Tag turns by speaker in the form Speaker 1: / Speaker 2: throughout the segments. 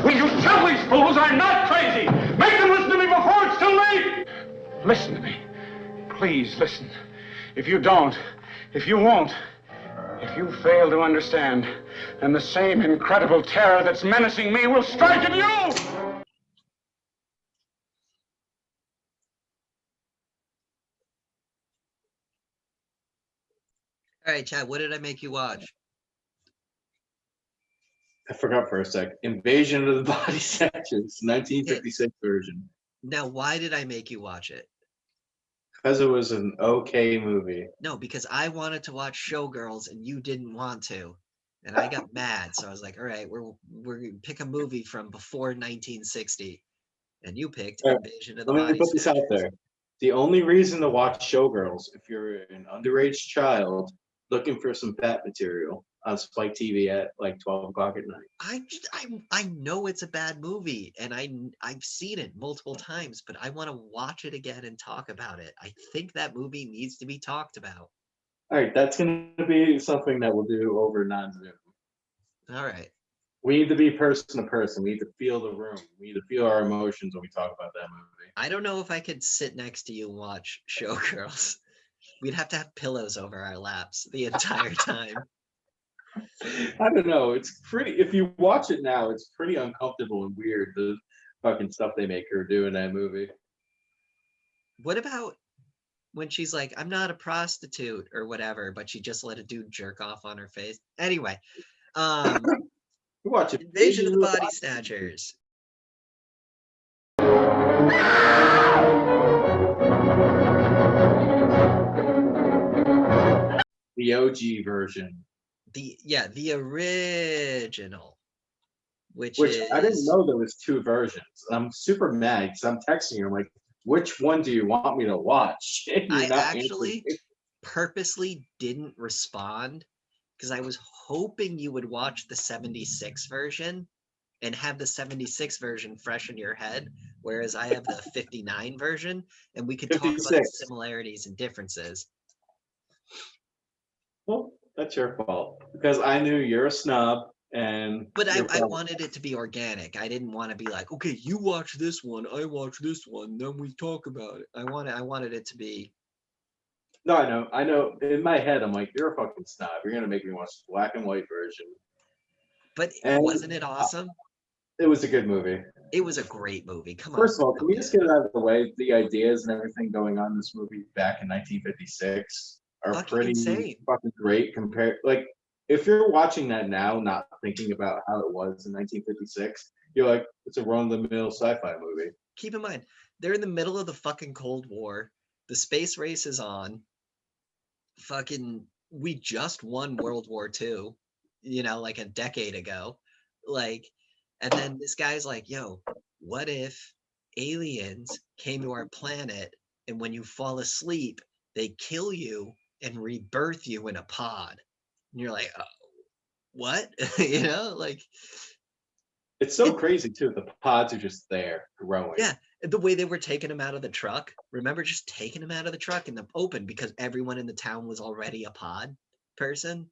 Speaker 1: Will you tell these fools I'm not crazy? Make them listen to me before it's too late! Listen to me. Please listen. If you don't, if you won't, if you fail to understand, then the same incredible terror that's menacing me will strike at you!
Speaker 2: All right, Chad, what did I make you watch?
Speaker 3: I forgot for a sec. Invasion of the Body Snatchers, 1956 version.
Speaker 2: Now, why did I make you watch it?
Speaker 3: Because it was an okay movie.
Speaker 2: No, because I wanted to watch Showgirls and you didn't want to. And I got mad. So I was like, all right, we're gonna pick a movie from before 1960. And you picked Invasion of the Body
Speaker 3: Let me put this out there. The only reason to watch Showgirls, if you're an underage child looking for some fat material on Spike TV at like 12 o'clock at night.
Speaker 2: I know it's a bad movie and I've seen it multiple times, but I want to watch it again and talk about it. I think that movie needs to be talked about.
Speaker 3: All right, that's going to be something that we'll do over non-Zoom.
Speaker 2: All right.
Speaker 3: We need to be person to person. We need to feel the room. We need to feel our emotions when we talk about that movie.
Speaker 2: I don't know if I could sit next to you and watch Showgirls. We'd have to have pillows over our laps the entire time.
Speaker 3: I don't know. It's pretty. If you watch it now, it's pretty uncomfortable and weird. The fucking stuff they make her do in that movie.
Speaker 2: What about when she's like, "I'm not a prostitute" or whatever, but she just let a dude jerk off on her face? Anyway,
Speaker 3: watch it.
Speaker 2: Invasion of the Body Snatchers.
Speaker 3: The OG version.
Speaker 2: The original, which
Speaker 3: I didn't know there was two versions. I'm super mad because I'm texting you. I'm like, which one do you want me to watch?
Speaker 2: I actually purposely didn't respond because I was hoping you would watch the 76 version and have the 76 version fresh in your head, whereas I have the 59 version, and we could talk about the similarities and differences.
Speaker 3: Well, that's your fault because I knew you're a snob,
Speaker 2: but I wanted it to be organic. I didn't want to be like, okay, you watch this one, I watch this one, then we talk about it. I wanted it to be.
Speaker 3: No, I know. In my head, I'm like, you're a fucking snob. You're gonna make me watch the black and white version.
Speaker 2: But wasn't it awesome?
Speaker 3: It was a good movie.
Speaker 2: It was a great movie. Come on.
Speaker 3: First of all, can we just get it out of the way? The ideas and everything going on in this movie back in 1956 are pretty fucking great compared. Like, if you're watching that now, not thinking about how it was in 1956, you're like, it's a run-of-the-mill sci-fi movie.
Speaker 2: Keep in mind, they're in the middle of the fucking Cold War. The space race is on. We just won World War II, like a decade ago. Like, and then this guy's like, yo, what if aliens came to our planet and when you fall asleep, they kill you and rebirth you in a pod? And you're like, oh, what? Like.
Speaker 3: It's so crazy, too. The pods are just there growing.
Speaker 2: Yeah. The way they were taking him out of the truck. Remember just taking him out of the truck in the open because everyone in the town was already a pod person?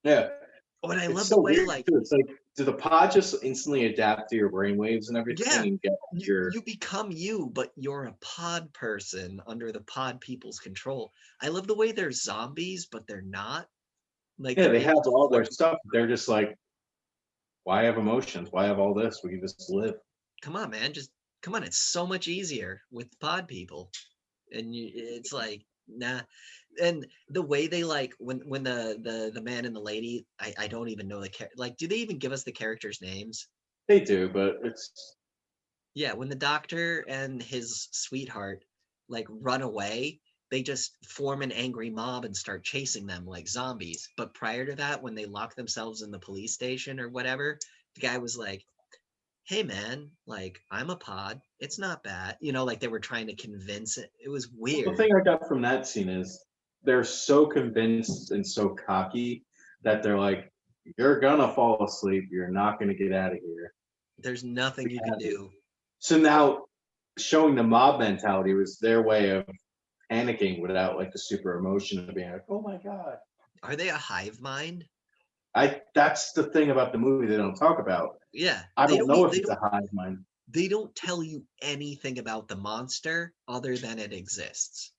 Speaker 3: Yeah.
Speaker 2: Oh, and I love the way, like,
Speaker 3: it's like, do the pods just instantly adapt to your brainwaves and everything?
Speaker 2: Yeah,
Speaker 3: and get
Speaker 2: you become you, but you're a pod person under the pod people's control. I love the way they're zombies, but they're not. Like,
Speaker 3: yeah, they have all their stuff. They're just like, why have emotions? Why have all this? We can just live.
Speaker 2: Come on, man. Just come on. It's so much easier with pod people, and it's like, nah. And the way they like when the man and the lady, I don't even know like, do they even give us the characters' names?
Speaker 3: They do, but it's
Speaker 2: when the doctor and his sweetheart like run away, they just form an angry mob and start chasing them like zombies. But prior to that, when they lock themselves in the police station or whatever, the guy was like, hey man, like, I'm a pod, it's not bad, like they were trying to convince it. It was weird.
Speaker 3: The thing I got from that scene is they're so convinced and so cocky that they're like, you're gonna fall asleep, you're not gonna get out of here,
Speaker 2: there's nothing you can do.
Speaker 3: So now showing the mob mentality was their way of panicking without like the super emotion of being like, oh my god.
Speaker 2: Are they a hive mind?
Speaker 3: That's the thing about the movie they don't talk about.
Speaker 2: Yeah,
Speaker 3: I
Speaker 2: they
Speaker 3: don't
Speaker 2: don't.
Speaker 3: know if
Speaker 2: They
Speaker 3: it's a
Speaker 2: don't.
Speaker 3: hive mind.
Speaker 2: They don't tell you anything about the monster other than it exists.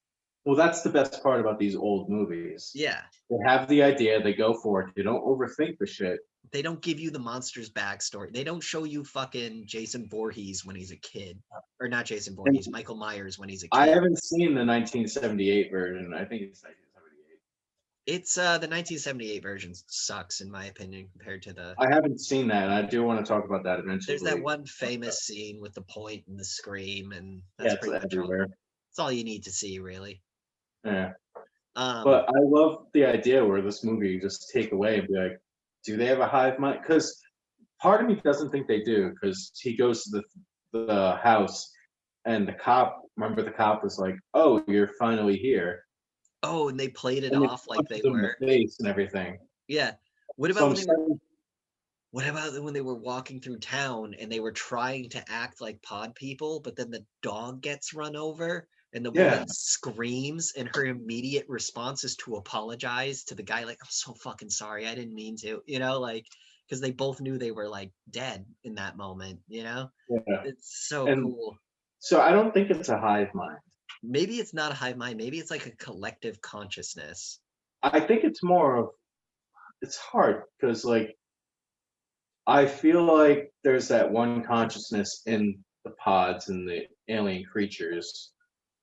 Speaker 3: Well, that's the best part about these old movies.
Speaker 2: Yeah,
Speaker 3: They have the idea, they go for it. They don't overthink the shit.
Speaker 2: they don't give you the monster's backstory. They don't show you fucking Jason Voorhees when he's a kid, or not Jason
Speaker 3: And
Speaker 2: Voorhees, Michael Myers when he's a
Speaker 3: I
Speaker 2: kid.
Speaker 3: haven't seen the 1978 version. I think it's 1978.
Speaker 2: It's the 1978 version sucks in my opinion compared to the.
Speaker 3: I haven't seen that, and I do want to talk about that
Speaker 2: There's
Speaker 3: eventually.
Speaker 2: that one famous scene with the point and the scream, and
Speaker 3: Yeah,
Speaker 2: that's
Speaker 3: it's
Speaker 2: pretty much all.
Speaker 3: everywhere.
Speaker 2: That's all you need to see, really.
Speaker 3: Yeah.
Speaker 2: Um,
Speaker 3: But I love the idea where this movie you just take away and be like, do they have a hive mind? Because part of me doesn't think they do, because he goes to the house and the cop, remember the cop was like, oh, you're finally here.
Speaker 2: oh, and they played it
Speaker 3: And it
Speaker 2: off like they
Speaker 3: punches him in
Speaker 2: were.
Speaker 3: the face and everything.
Speaker 2: Yeah. What
Speaker 3: So
Speaker 2: about
Speaker 3: I'm
Speaker 2: when they were?
Speaker 3: saying,
Speaker 2: What about when they were walking through town and they were trying to act like pod people, but then the dog gets run over and the
Speaker 3: yeah,
Speaker 2: woman screams and her immediate response is to apologize to the guy, like, I'm so fucking sorry. I didn't mean to, like, because they both knew they were like dead in that moment,
Speaker 3: yeah.
Speaker 2: It's so
Speaker 3: And
Speaker 2: cool.
Speaker 3: so I don't think it's a hive mind.
Speaker 2: Maybe it's not a hive mind, maybe it's like a collective consciousness.
Speaker 3: I think it's more of, it's hard because like I feel like there's that one consciousness in the pods and the alien creatures,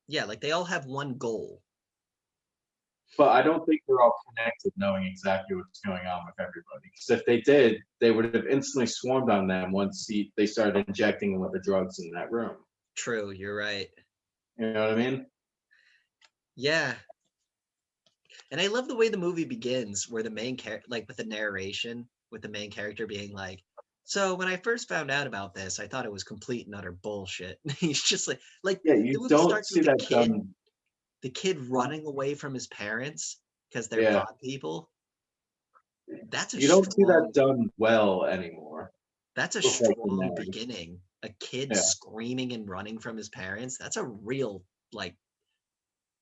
Speaker 2: Yeah, like they all have one goal.
Speaker 3: but I don't think they're all connected, knowing exactly what's going on with everybody. Because if they did, they would have instantly swarmed on them once they started injecting them with the drugs in that room.
Speaker 2: True, you're right.
Speaker 3: You know what I mean?
Speaker 2: Yeah. And I love the way the movie begins, where the main character, like with the narration, with the main character being like, "So when I first found out about this, I thought it was complete and utter bullshit." He's just like
Speaker 3: Yeah,
Speaker 2: the
Speaker 3: you
Speaker 2: movie
Speaker 3: don't
Speaker 2: starts
Speaker 3: see
Speaker 2: with
Speaker 3: that done.
Speaker 2: the kid running away from his parents because they're
Speaker 3: Yeah,
Speaker 2: pod people. That's a
Speaker 3: you don't see that
Speaker 2: strong.
Speaker 3: done well anymore.
Speaker 2: That's a
Speaker 3: With like the
Speaker 2: strong
Speaker 3: narrative.
Speaker 2: beginning. A kid
Speaker 3: Yeah,
Speaker 2: screaming and running from his parents. That's a real like.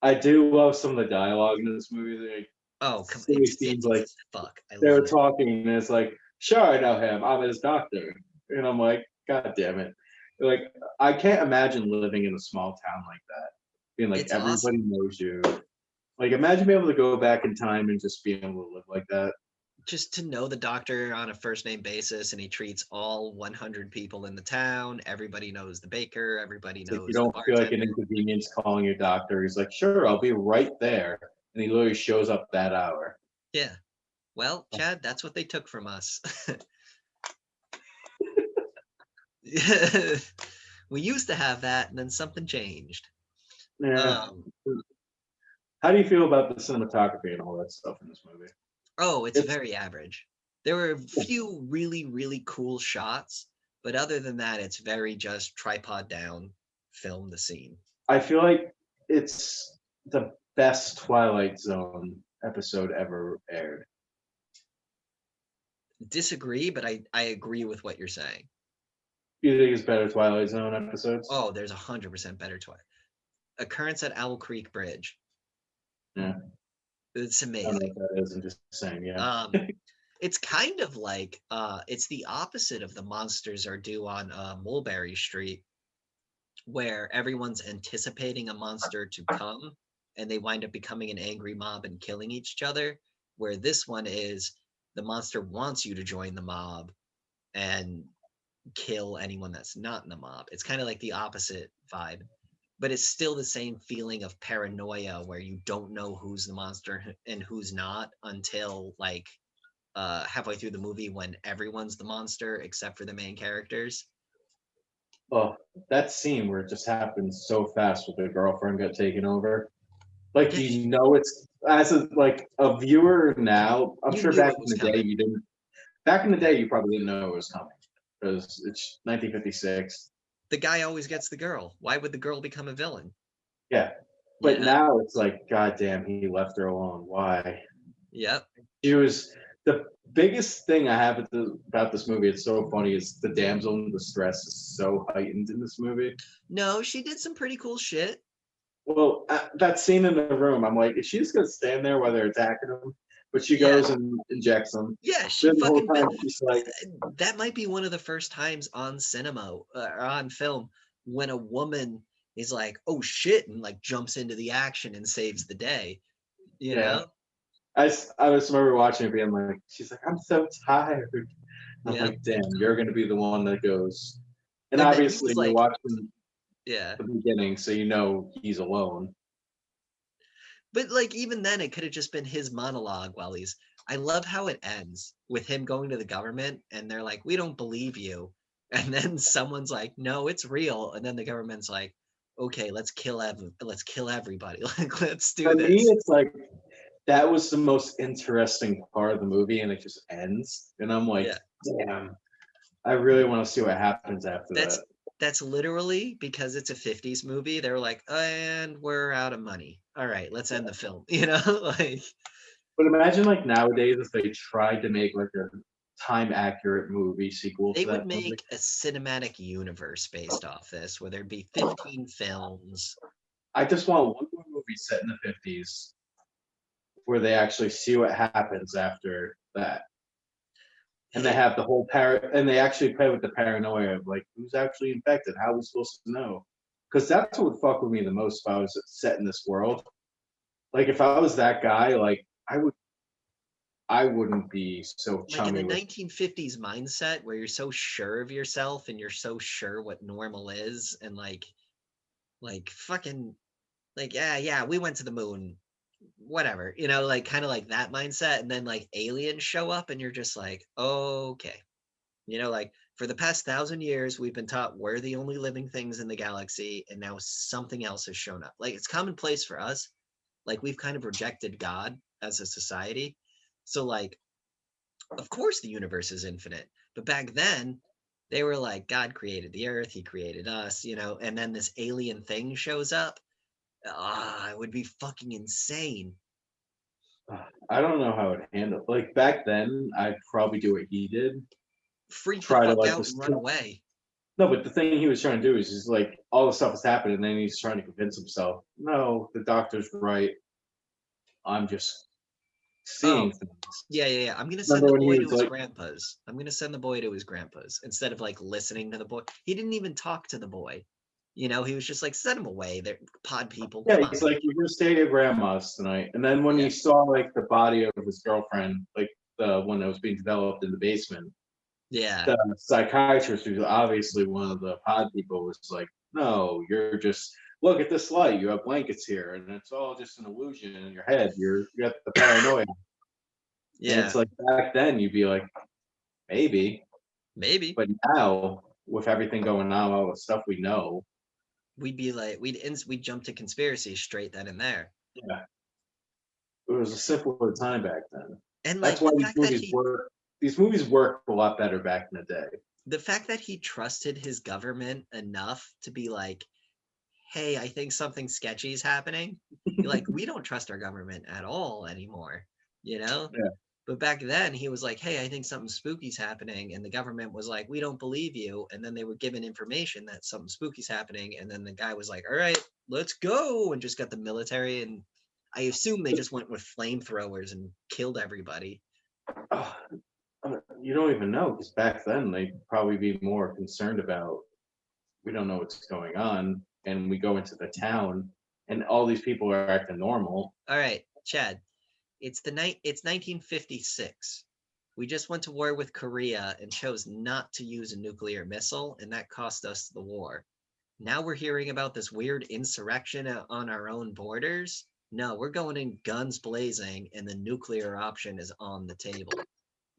Speaker 3: I do love some of the dialogue in this movie. Like,
Speaker 2: Oh, come!
Speaker 3: silly
Speaker 2: It's
Speaker 3: scenes
Speaker 2: fitting
Speaker 3: like
Speaker 2: as fuck. I
Speaker 3: they were
Speaker 2: love it.
Speaker 3: talking and it's like, sure, I know him. I'm his doctor. And I'm like, God damn it. Like, I can't imagine living in a small town like that. Being like,
Speaker 2: It's
Speaker 3: everybody
Speaker 2: awesome.
Speaker 3: knows you. Like, imagine being able to go back in time and just being able to live like that.
Speaker 2: Just to know the doctor on a first name basis and he treats all 100 people in the town. Everybody knows the baker, everybody
Speaker 3: It's like, you
Speaker 2: knows the
Speaker 3: don't feel like an
Speaker 2: bartender.
Speaker 3: inconvenience calling your doctor. He's like, sure, I'll be right there. And he literally shows up that hour.
Speaker 2: Yeah. Well, Chad, that's what they took from us. We used to have that and then something changed.
Speaker 3: Yeah.
Speaker 2: Um,
Speaker 3: How do you feel about the cinematography and all that stuff in this movie?
Speaker 2: oh, it's
Speaker 3: It's
Speaker 2: very average. There were a few really, really cool shots, but other than that, it's very just tripod down, film the scene.
Speaker 3: I feel like it's the best Twilight Zone episode ever aired.
Speaker 2: Disagree, but I agree with what you're saying.
Speaker 3: You think it's better Twilight Zone episodes?
Speaker 2: Oh, there's 100% better Twilight. Occurrence at Owl Creek Bridge.
Speaker 3: Yeah.
Speaker 2: It's
Speaker 3: I don't
Speaker 2: amazing.
Speaker 3: know what that is. I'm just saying, yeah.
Speaker 2: It's kind of like it's the opposite of the monsters are due on Mulberry Street, where everyone's anticipating a monster to come and they wind up becoming an angry mob and killing each other. Where this one is the monster wants you to join the mob and kill anyone that's not in the mob. It's kind of like the opposite vibe, but it's still the same feeling of paranoia where you don't know who's the monster and who's not until like halfway through the movie when everyone's the monster except for the main characters.
Speaker 3: Oh, that scene where it just happens so fast with the girlfriend got taken over. Like,
Speaker 2: Yeah,
Speaker 3: you know, it's as a viewer now. I'm
Speaker 2: you
Speaker 3: sure
Speaker 2: knew
Speaker 3: back
Speaker 2: it
Speaker 3: in
Speaker 2: was
Speaker 3: the day
Speaker 2: coming.
Speaker 3: you didn't. Back in the day, you probably didn't know it was coming because it's 1956.
Speaker 2: The guy always gets the girl. Why would the girl become a villain?
Speaker 3: Yeah, but
Speaker 2: Yeah.
Speaker 3: now it's like, God damn, he left her alone. Why?
Speaker 2: Yep.
Speaker 3: She was the biggest thing I have about this movie. It's so funny. Is the damsel in distress is so heightened in this movie.
Speaker 2: No, she did some pretty cool shit.
Speaker 3: Well, that scene in the room, I'm like, is she just gonna stand there while they're attacking him? But she goes and injects him.
Speaker 2: Yeah, she
Speaker 3: Then the whole
Speaker 2: fucking.
Speaker 3: time she's like,
Speaker 2: That might be one of the first times on cinema or on film when a woman is like, "Oh shit," and like jumps into the action and saves the day. You
Speaker 3: yeah.
Speaker 2: know?
Speaker 3: I just remember watching it being like, she's like, I'm so tired. I'm
Speaker 2: Yeah.
Speaker 3: like, damn, you're gonna be the one that goes. And
Speaker 2: And then he
Speaker 3: obviously
Speaker 2: was
Speaker 3: you're
Speaker 2: like,
Speaker 3: watching
Speaker 2: yeah.
Speaker 3: the beginning, so you know he's alone.
Speaker 2: But like even then it could have just been his monologue while he's I love how it ends with him going to the government and they're like, "We don't believe you." And then someone's like, "No, it's real." And then the government's like, "Okay, let's kill everybody. Like let's do
Speaker 3: For me,
Speaker 2: this."
Speaker 3: it's like that was the most interesting part of the movie, and it just ends. And I'm like,
Speaker 2: Yeah.
Speaker 3: damn, I really want to see what happens after
Speaker 2: That's
Speaker 3: that.
Speaker 2: that's literally because it's a 50s movie. They were like, "And we're out of money. All right, let's end the film." You know, like
Speaker 3: But imagine like nowadays if they tried to make like a time accurate movie sequel
Speaker 2: they
Speaker 3: to
Speaker 2: would
Speaker 3: that movie.
Speaker 2: make a cinematic universe based off this where there'd be 15 films.
Speaker 3: I just want one more movie set in the 50s where they actually see what happens after that. And they
Speaker 2: Hey,
Speaker 3: have the whole and they actually play with the paranoia of like who's actually infected, how are we supposed to know? Because that's what would fuck with me the most if I was set in this world. Like if I was that guy, like I wouldn't be so
Speaker 2: like in the
Speaker 3: chummy with.
Speaker 2: 1950s mindset where you're so sure of yourself and you're so sure what normal is and like fucking like yeah, we went to the moon, whatever, you know, like kind of like that mindset, and then like aliens show up and you're just like, okay, you know, like for the past 1,000 years we've been taught we're the only living things in the galaxy and now something else has shown up. Like it's commonplace for us, like we've kind of rejected God as a society, so like of course the universe is infinite, but back then they were like, God created the earth, he created us, you know, and then this alien thing shows up. It would be fucking insane.
Speaker 3: I don't know how it handled. Like back then, I'd probably do what he did.
Speaker 2: Freak the
Speaker 3: Try to
Speaker 2: fuck
Speaker 3: like
Speaker 2: out and
Speaker 3: just
Speaker 2: run away.
Speaker 3: no, but the thing he was trying to do is just like all the stuff is happening, and then he's trying to convince himself, no, the doctor's right. I'm just seeing
Speaker 2: Oh,
Speaker 3: things.
Speaker 2: yeah. I'm gonna send
Speaker 3: Remember
Speaker 2: the
Speaker 3: when he
Speaker 2: boy to
Speaker 3: was
Speaker 2: his
Speaker 3: like,
Speaker 2: grandpa's. I'm gonna send the boy to his grandpa's instead of like listening to the boy. He didn't even talk to the boy. You know, he was just like, send him away. They're pod people.
Speaker 3: yeah,
Speaker 2: Come on.
Speaker 3: he's like, you're gonna stay at your grandma's tonight. And then when
Speaker 2: Yeah.
Speaker 3: he saw like the body of his girlfriend, like the one that was being developed in the basement,
Speaker 2: Yeah.
Speaker 3: the psychiatrist, who's obviously one of the pod people, was like, no, you're just look at this light. You have blankets here, and it's all just an illusion in your head. You got the paranoia. And
Speaker 2: Yeah.
Speaker 3: it's like back then you'd be like, maybe.
Speaker 2: Maybe.
Speaker 3: But now, with everything going on, all the stuff we know,
Speaker 2: We'd be like, we'd jump to conspiracy straight then and there.
Speaker 3: yeah, it was a simpler time back then.
Speaker 2: And
Speaker 3: That's
Speaker 2: like
Speaker 3: why these movies work. These movies work a lot better back in the day.
Speaker 2: the fact that he trusted his government enough to be like, hey, I think something sketchy is happening. You're like, we don't trust our government at all anymore, you know?
Speaker 3: Yeah.
Speaker 2: But back then he was like, hey, I think something spooky's happening. And the government was like, we don't believe you. And then they were given information that something spooky's happening. And then the guy was like, all right, let's go. And just got the military. And I assume they just went with flamethrowers and killed everybody.
Speaker 3: Oh, you don't even know because back then they'd probably be more concerned about we don't know what's going on, and we go into the town, and all these people are acting normal.
Speaker 2: All right, Chad, it's 1956. We just went to war with Korea and chose not to use a nuclear missile, and that cost us the war. Now we're hearing about this weird insurrection on our own borders. No, we're going in guns blazing, and the nuclear option is on the table.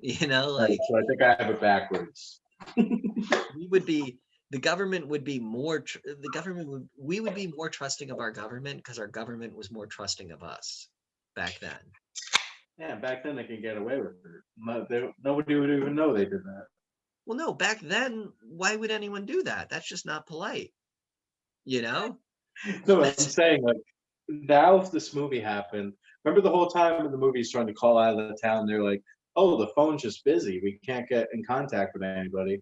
Speaker 2: You know,
Speaker 3: Right,
Speaker 2: like
Speaker 3: so I think I have it backwards.
Speaker 2: we would be, the government would be more, we would be more trusting of our government because our government was more trusting of us back then.
Speaker 3: Yeah, back then they could get away with it. Nobody would even know they did that.
Speaker 2: Well, no, back then, why would anyone do that? That's just not polite. You know?
Speaker 3: No, I'm saying like now if this movie happened, remember the whole time in the movie he's trying to call out of the town, they're like, oh, the phone's just busy. We can't get in contact with anybody.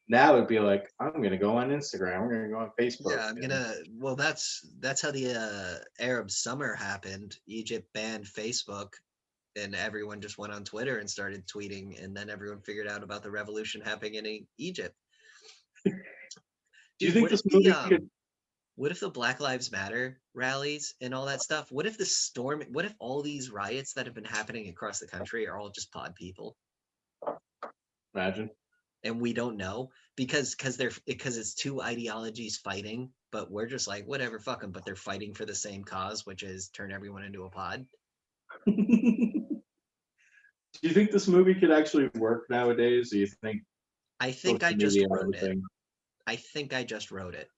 Speaker 3: Now it'd be like, I'm gonna go on Instagram, we're gonna go on Facebook.
Speaker 2: Yeah, well, that's how the Arab summer happened. Egypt banned Facebook and everyone just went on Twitter and started tweeting, and then everyone figured out about the revolution happening in Egypt.
Speaker 3: Do you
Speaker 2: Dude,
Speaker 3: think this movie could?
Speaker 2: what if the Black Lives Matter rallies and all that stuff? What if all these riots that have been happening across the country are all just pod people?
Speaker 3: Imagine.
Speaker 2: And we don't know because it's two ideologies fighting, but we're just like, whatever, fuck them, but they're fighting for the same cause, which is turn everyone into a pod.
Speaker 3: Do you think this movie could actually work nowadays? Do you think
Speaker 2: I think I
Speaker 3: social
Speaker 2: just
Speaker 3: media and
Speaker 2: wrote it.
Speaker 3: everything?
Speaker 2: I think I just wrote it.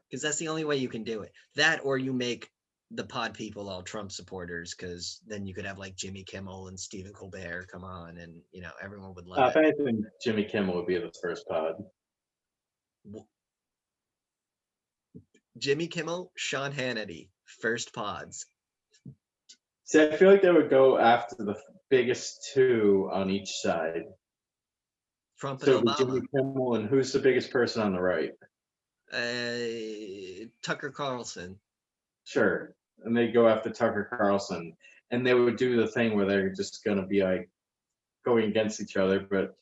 Speaker 2: Because that's the only way you can do it. That, or you make the pod people all Trump supporters, because then you could have like Jimmy Kimmel and Stephen Colbert come on, and everyone would love
Speaker 3: If
Speaker 2: it.
Speaker 3: anything, Jimmy Kimmel would be the first pod.
Speaker 2: Jimmy Kimmel, Sean Hannity, first pods.
Speaker 3: See, I feel like they would go after the biggest two on each side.
Speaker 2: Trump
Speaker 3: So
Speaker 2: and
Speaker 3: it'd be Jimmy
Speaker 2: Obama.
Speaker 3: Kimmel, and who's the biggest person on the right?
Speaker 2: Tucker Carlson.
Speaker 3: Sure. And they go after Tucker Carlson, and they would do the thing where they're just gonna be like going against each other, but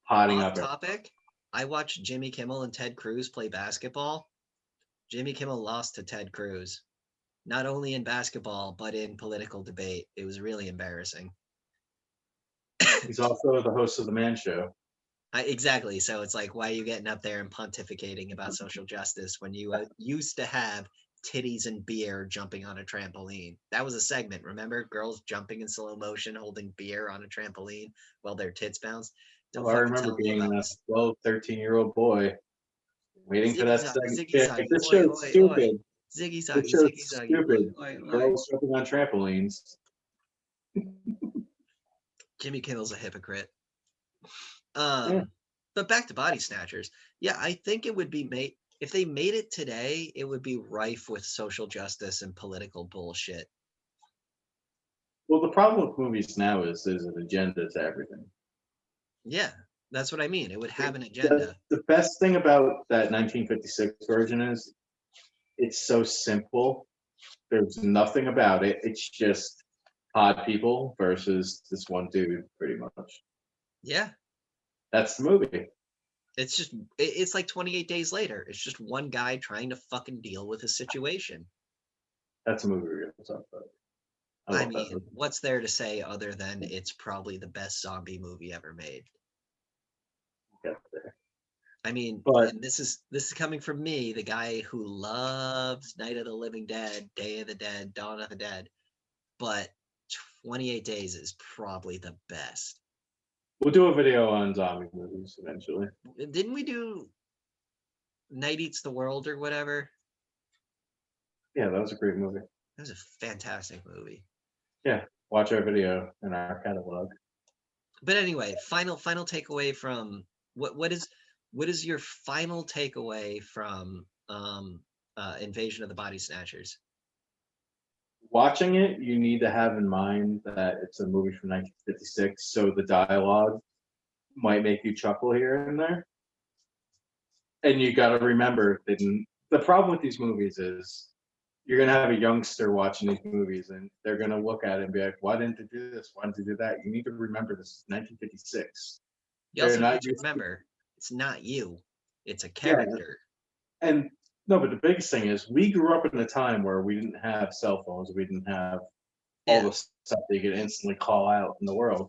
Speaker 3: potting
Speaker 2: Off
Speaker 3: up.
Speaker 2: topic, I watched Jimmy Kimmel and Ted Cruz play basketball. Jimmy Kimmel lost to Ted Cruz, not only in basketball, but in political debate. It was really embarrassing.
Speaker 3: He's also the host of the Man Show.
Speaker 2: Exactly. So it's like, why are you getting up there and pontificating about social justice when you used to have titties and beer jumping on a trampoline? That was a segment. Remember, girls jumping in slow motion, holding beer on a trampoline while their tits bounce.
Speaker 3: Well, I remember being a 12, 13-year-old boy waiting for that segment. This show's stupid.
Speaker 2: Ziggy
Speaker 3: This
Speaker 2: zaggy,
Speaker 3: show's
Speaker 2: ziggy zaggy.
Speaker 3: stupid. Girls jumping on trampolines.
Speaker 2: Jimmy Kimmel's a hypocrite.
Speaker 3: Yeah.
Speaker 2: But back to Body Snatchers. Yeah, I think it would be made if they made it today, it would be rife with social justice and political bullshit.
Speaker 3: Well, the problem with movies now is there's an agenda to everything.
Speaker 2: Yeah, that's what I mean. It would have an agenda.
Speaker 3: The best thing about that 1956 version is it's so simple. There's nothing about it. It's just pod people versus this one dude, pretty much.
Speaker 2: Yeah.
Speaker 3: That's the movie.
Speaker 2: It's like 28 Days Later. It's just one guy trying to fucking deal with a situation.
Speaker 3: That's a movie we're going to talk about.
Speaker 2: I mean, what's there to say other than it's probably the best zombie movie ever made?
Speaker 3: Get there.
Speaker 2: I mean,
Speaker 3: but
Speaker 2: and this is coming from me, the guy who loves Night of the Living Dead, Day of the Dead, Dawn of the Dead, but 28 Days is probably the best.
Speaker 3: We'll do a video on zombie movies eventually.
Speaker 2: Didn't we do Night Eats the World or whatever?
Speaker 3: Yeah, that was a great movie.
Speaker 2: That was a fantastic movie.
Speaker 3: Yeah, watch our video in our catalog.
Speaker 2: But anyway, final takeaway from what is your final takeaway from Invasion of the Body Snatchers?
Speaker 3: Watching it, you need to have in mind that it's a movie from 1956, so the dialogue might make you chuckle here and there. And you got to remember that the problem with these movies is you're going to have a youngster watching these movies, and they're going to look at it and be like, why didn't they do this? Why didn't they do that? You need to remember this is 1956.
Speaker 2: You also need to remember, it's not you. It's a character.
Speaker 3: Yeah. And no, but the biggest thing is we grew up in a time where we didn't have cell phones. We didn't have all the stuff that you could instantly call out in the world.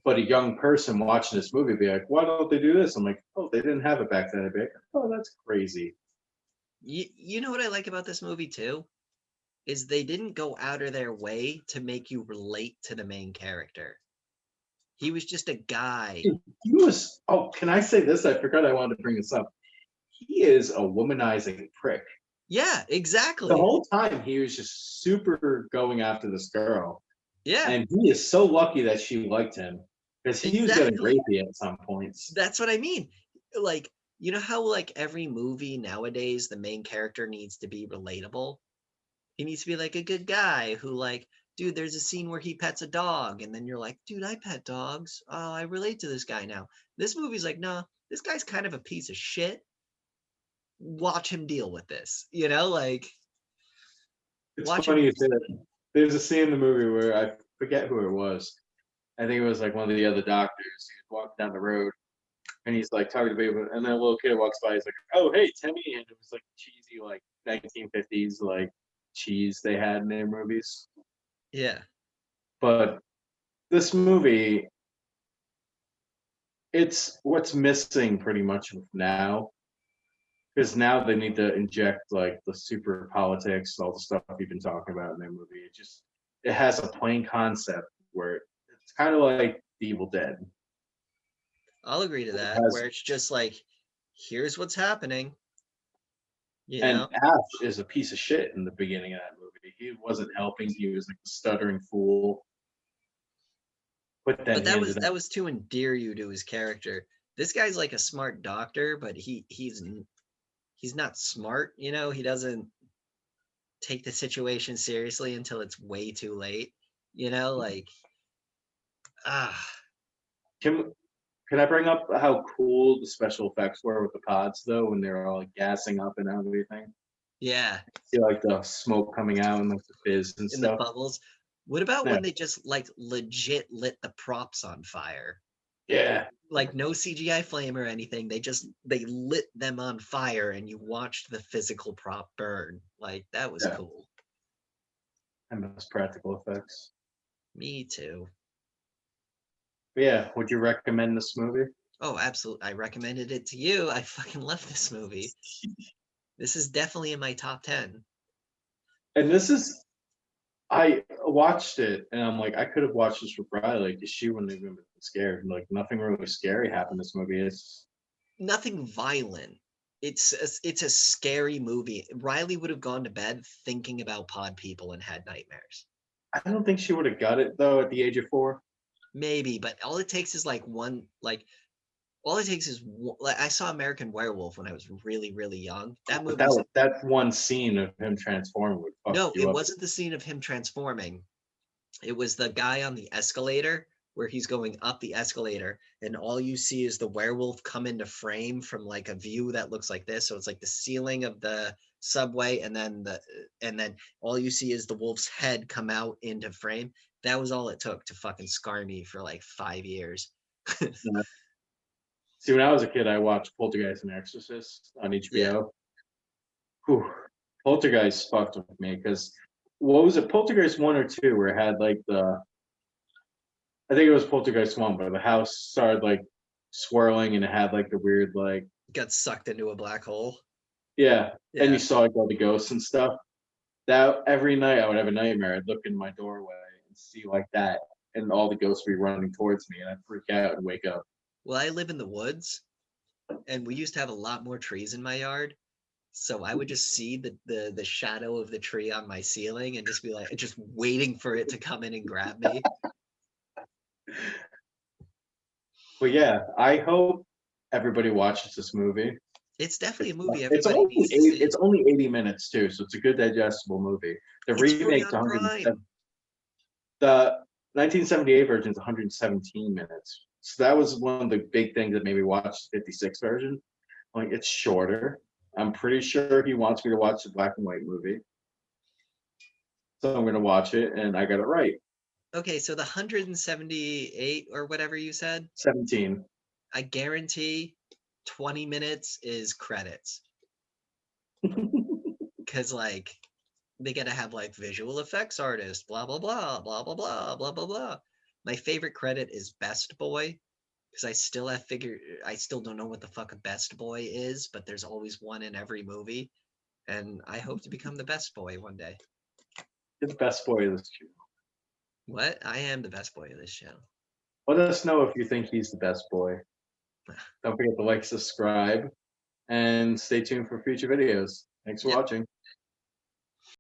Speaker 3: But a young person watching this movie would be like, why don't they do this? I'm like, oh, they didn't have it back then. I'd be like, oh, that's crazy.
Speaker 2: You know what I like about this movie too? Is they didn't go out of their way to make you relate to the main character. He was just a guy.
Speaker 3: He was, can I say this? I forgot I wanted to bring this up. He is a womanizing prick.
Speaker 2: Yeah, exactly.
Speaker 3: The whole time he was just super going after this girl.
Speaker 2: Yeah.
Speaker 3: And he is so lucky that she liked him because he was getting rapey at some points.
Speaker 2: That's what I mean. Like, you know how like every movie nowadays, the main character needs to be relatable? He needs to be like a good guy who like, dude, there's a scene where he pets a dog. And then you're like, dude, I pet dogs. Oh, I relate to this guy now. This movie's like, no, this guy's kind of a piece of shit. Watch him deal with this, like.
Speaker 3: It's funny you say that. There's a scene in the movie where I forget who it was. I think it was like one of the other doctors. He was walking down the road and he's like talking to people, and then a little kid walks by. He's like, "Oh, hey, Timmy," and it was like cheesy, like 1950s, like cheese they had in their movies.
Speaker 2: Yeah.
Speaker 3: But this movie, it's what's missing pretty much now, because now they need to inject like the super politics, all the stuff you've been talking about in their movie. It has a plain concept where it's kind of like The Evil Dead.
Speaker 2: I'll agree to that,
Speaker 3: Has,
Speaker 2: where it's just like, here's what's happening. You
Speaker 3: and
Speaker 2: know?
Speaker 3: Ash is a piece of shit in the beginning of that movie. He wasn't helping. He was like a stuttering fool. But then
Speaker 2: But
Speaker 3: he ended
Speaker 2: that
Speaker 3: up.
Speaker 2: was to endear you to his character. This guy's like a smart doctor, but he's not smart, you know? He doesn't take the situation seriously until it's way too late. You know, like ah
Speaker 3: Can can I bring up how cool the special effects were with the pods though, when they were all like gassing up and everything?
Speaker 2: yeah,
Speaker 3: See like the smoke coming out and like the fizz and
Speaker 2: in the
Speaker 3: stuff.
Speaker 2: bubbles. What about
Speaker 3: Yeah.
Speaker 2: when they just like legit lit the props on fire?
Speaker 3: Yeah.
Speaker 2: Like no CGI flame or anything. They lit them on fire and you watched the physical prop burn. Like that was
Speaker 3: Yeah.
Speaker 2: cool.
Speaker 3: And those practical effects.
Speaker 2: Me too.
Speaker 3: But yeah, would you recommend this movie?
Speaker 2: Oh, absolutely. I recommended it to you. I fucking love this movie. This is definitely in my top 10.
Speaker 3: And this is I watched it and I'm like, I could have watched this with Riley because she wouldn't have even been scared. Like nothing really scary happened in this movie. It's
Speaker 2: Nothing violent. It's a scary movie. Riley would have gone to bed thinking about pod people and had nightmares.
Speaker 3: I don't think she would have got it though at the age of 4.
Speaker 2: Maybe, but all it takes is all it takes is like I saw American Werewolf when I was really young. That
Speaker 3: But
Speaker 2: movie's
Speaker 3: that one scene of him transforming would fuck
Speaker 2: no,
Speaker 3: you
Speaker 2: it
Speaker 3: up.
Speaker 2: wasn't the scene of him transforming. It was the guy on the escalator where he's going up the escalator and all you see is the werewolf come into frame from like a view that looks like this. So it's like the ceiling of the subway and then all you see is the wolf's head come out into frame. That was all it took to fucking scar me for like 5 years.
Speaker 3: Yeah. See, when I was a kid, I watched Poltergeist and Exorcist on
Speaker 2: Yeah.
Speaker 3: HBO. Whew. Poltergeist fucked with me because what was it, Poltergeist 1 or 2, where it had like I think it was Poltergeist 1, but the house started like swirling and it had like the weird like
Speaker 2: Got sucked into a black hole.
Speaker 3: yeah, and
Speaker 2: Yeah.
Speaker 3: you saw like all the ghosts and stuff. That every night I would have a nightmare. I'd look in my doorway and see like that, and all the ghosts would be running towards me, and I'd freak out and wake up.
Speaker 2: Well, I live in the woods and we used to have a lot more trees in my yard. So I would just see the shadow of the tree on my ceiling and just be like, just waiting for it to come in and grab me.
Speaker 3: But yeah, I hope everybody watches this movie.
Speaker 2: It's definitely a movie
Speaker 3: It's
Speaker 2: everybody
Speaker 3: only
Speaker 2: needs to see.
Speaker 3: it's only 80 minutes too, so it's a good digestible movie. The
Speaker 2: It's free
Speaker 3: remake's
Speaker 2: on
Speaker 3: 107.
Speaker 2: Prime.
Speaker 3: The 1978 version is 117 minutes. So that was one of the big things that made me watch the 56 version. Like it's shorter. I'm pretty sure he wants me to watch the black and white movie. So I'm gonna watch it and I got it right.
Speaker 2: Okay, so the 178 or whatever you said,
Speaker 3: 17.
Speaker 2: I guarantee 20 minutes is credits. Because like they gotta have like visual effects artist, blah blah blah, blah blah blah, blah blah blah. My favorite credit is Best Boy, because I still don't know what the fuck a Best Boy is, but there's always one in every movie. And I hope to become the best boy one day.
Speaker 3: You're the best boy of this channel.
Speaker 2: What? I am the best boy of this channel.
Speaker 3: Let us know if you think he's the best boy. Don't forget to like, subscribe, and stay tuned for future videos. Thanks for
Speaker 2: Yep.
Speaker 3: watching.